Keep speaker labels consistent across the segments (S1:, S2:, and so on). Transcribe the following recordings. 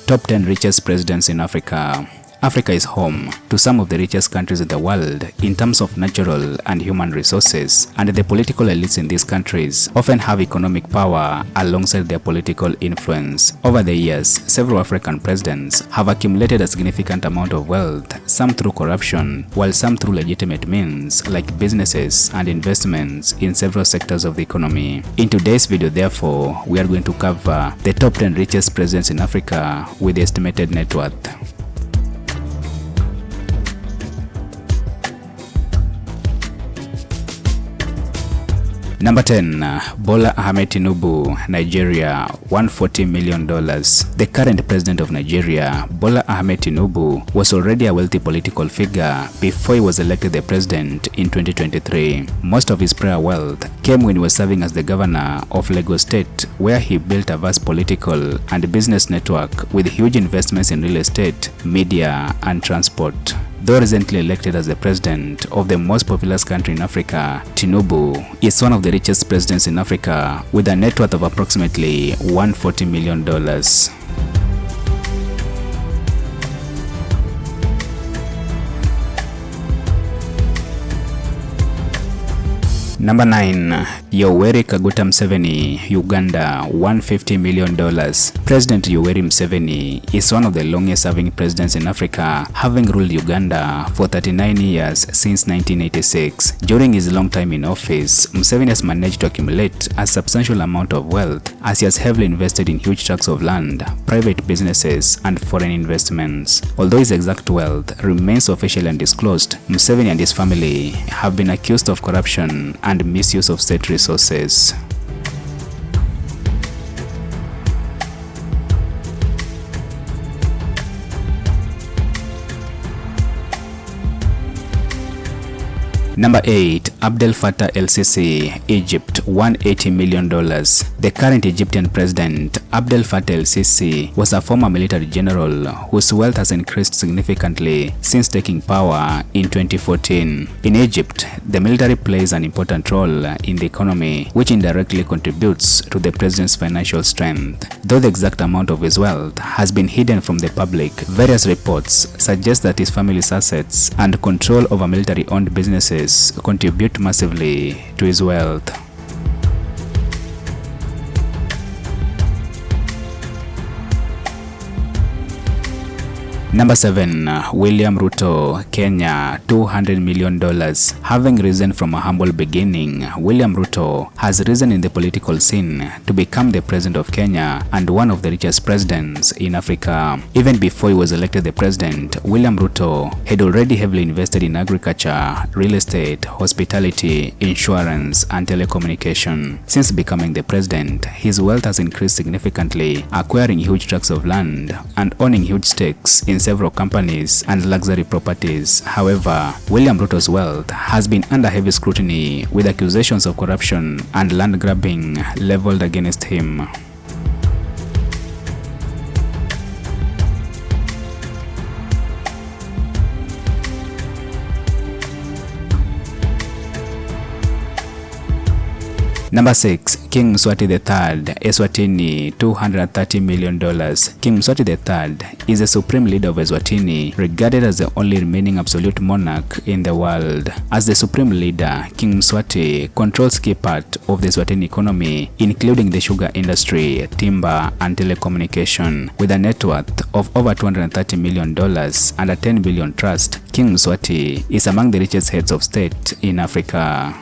S1: Top 10 richest presidents in Africa. Africa is home to some of the richest countries in the world in terms of natural and human resources, and the political elites in these countries often have economic power alongside their political influence. Over the years, several African presidents have accumulated a significant amount of wealth, some through corruption, while some through legitimate means like businesses and investments in several sectors of the economy. In today's video, therefore, we are going to cover the top 10 richest presidents in Africa with estimated net worth. Number 10. Bola Ahmed Tinubu, Nigeria, $140 million. The current president of Nigeria, Bola Ahmed Tinubu, was already a wealthy political figure before he was elected the president in 2023. Most of his prior wealth came when he was serving as the governor of Lagos State, where he built a vast political and business network with huge investments in real estate, media, and transport. Though recently elected as the president of the most populous country in Africa, Tinubu is one of the richest presidents in Africa with a net worth of approximately $140 million. Number 9. Yoweri Kaguta Museveni, Uganda, $150 million. President Yoweri Museveni is one of the longest-serving presidents in Africa, having ruled Uganda for 39 years since 1986. During his long time in office, Museveni has managed to accumulate a substantial amount of wealth as he has heavily invested in huge tracts of land, private businesses, and foreign investments. Although his exact wealth remains officially undisclosed, Museveni and his family have been accused of corruption and misuse of state resources. Number 8. Abdel Fattah el-Sisi, Egypt, $180 million. The current Egyptian president, Abdel Fattah el-Sisi, was a former military general whose wealth has increased significantly since taking power in 2014. In Egypt, the military plays an important role in the economy, which indirectly contributes to the president's financial strength. Though the exact amount of his wealth has been hidden from the public, various reports suggest that his family's assets and control over military-owned businesses contribute massively to his wealth. Number 7. William Ruto, Kenya, $200 million. Having risen from a humble beginning, William Ruto has risen in the political scene to become the president of Kenya and one of the richest presidents in Africa. Even before he was elected the president, William Ruto had already heavily invested in agriculture, real estate, hospitality, insurance, and telecommunication. Since becoming the president, his wealth has increased significantly, acquiring huge tracts of land and owning huge stakes in several companies and luxury properties. However, William Ruto's wealth has been under heavy scrutiny with accusations of corruption and land grabbing leveled against him. Number 6. King Mswati III, Eswatini, $230 million. King Mswati III is the supreme leader of Eswatini, regarded as the only remaining absolute monarch in the world. As the supreme leader, King Mswati controls key part of the Eswatini economy, including the sugar industry, timber, and telecommunication. With a net worth of over $230 million and a $10 billion trust, King Mswati is among the richest heads of state in Africa.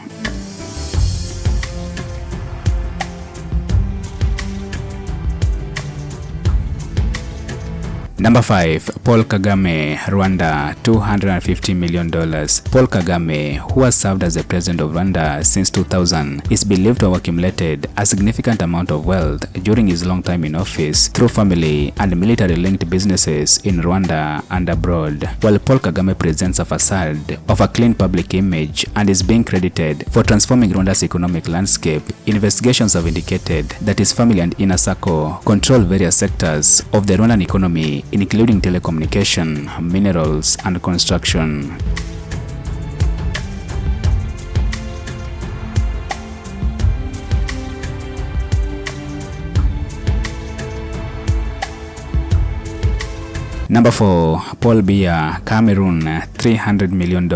S1: Number 5. Paul Kagame, Rwanda, $250 million. Paul Kagame, who has served as the president of Rwanda since 2000, is believed to have accumulated a significant amount of wealth during his long time in office through family and military-linked businesses in Rwanda and abroad. While Paul Kagame presents a facade of a clean public image and is being credited for transforming Rwanda's economic landscape, investigations have indicated that his family and inner circle control various sectors of the Rwandan economy, including telecommunication, minerals, and construction. Number 4. Paul Biya, Cameroon, $300 million.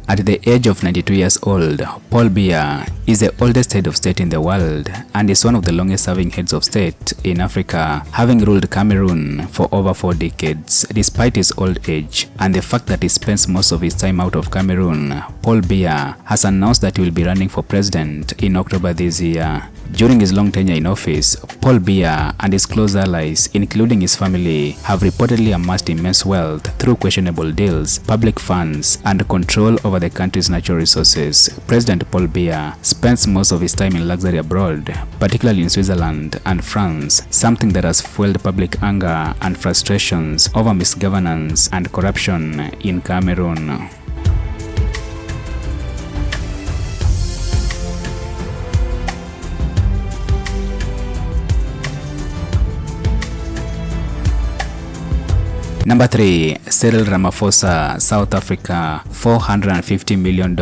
S1: At the age of 92 years old, Paul Biya is the oldest head of state in the world and is one of the longest serving heads of state in Africa, having ruled Cameroon for over 4 decades. Despite his old age and the fact that he spends most of his time out of Cameroon, Paul Biya has announced that he will be running for president in October this year. During his long tenure in office, Paul Biya and his close allies, including his family, have reportedly amassed immense wealth through questionable deals, public funds, and control over the country's natural resources. President Paul Biya spends most of his time in luxury abroad, particularly in Switzerland and France, something that has fueled public anger and frustrations over misgovernance and corruption in Cameroon. Number 3. Cyril Ramaphosa, South Africa, $450 million.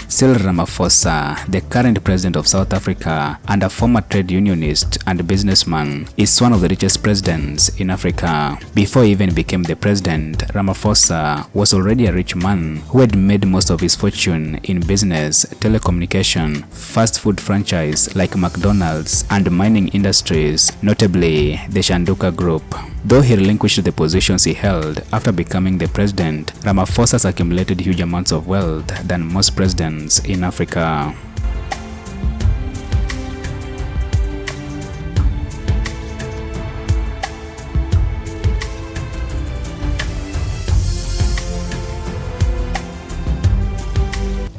S1: Cyril Ramaphosa, the current president of South Africa and a former trade unionist and businessman, is one of the richest presidents in Africa. Before he even became the president, Ramaphosa was already a rich man who had made most of his fortune in business, telecommunication, fast food franchise like McDonald's, and mining industries, notably the Shanduka Group. Though he relinquished the positions he held after becoming the president, Ramaphosa has accumulated huge amounts of wealth than most presidents in Africa.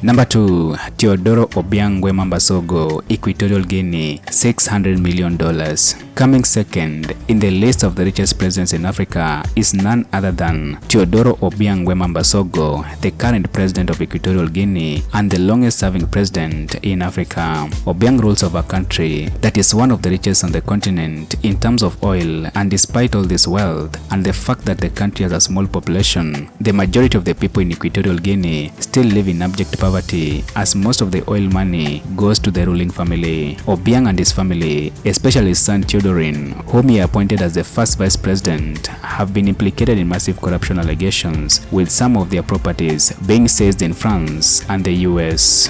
S1: Number 2. Teodoro Obiang Nguema Mbasogo, Equatorial Guinea, $600 million. Coming second in the list of the richest presidents in Africa is none other than Teodoro Obiang Nguema Mbasogo, the current president of Equatorial Guinea and the longest serving president in Africa. Obiang rules over a country that is one of the richest on the continent in terms of oil, and despite all this wealth and the fact that the country has a small population, the majority of the people in Equatorial Guinea still live in abject poverty, as most of the oil money goes to the ruling family. Obiang and his family, especially his son Teodoro, whom he appointed as the first vice president, have been implicated in massive corruption allegations, with some of their properties being seized in France and the US.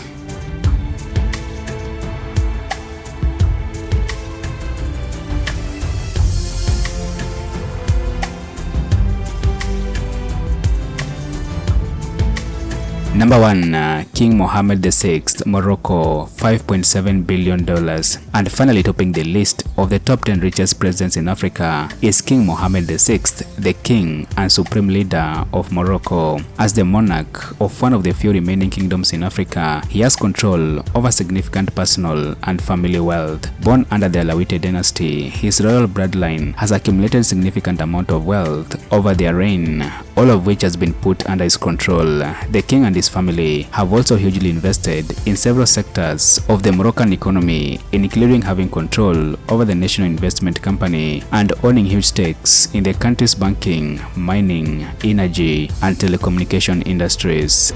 S1: Number 1. King Mohammed VI, Morocco, $5.7 billion. And finally topping the list of the top 10 richest presidents in Africa is King Mohammed VI, the king and supreme leader of Morocco. As the monarch of one of the few remaining kingdoms in Africa, he has control over significant personal and family wealth. Born under the Alawite dynasty, his royal bloodline has accumulated significant amount of wealth over their reign, all of which has been put under his control. The king and his family have also hugely invested in several sectors of the Moroccan economy, including having control over the National Investment Company and owning huge stakes in the country's banking, mining, energy, and telecommunication industries.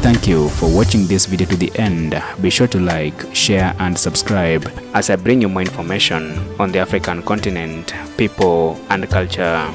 S1: Thank you for watching this video to the end. Be sure to like, share and subscribe as I bring you more information on the African continent, people and culture.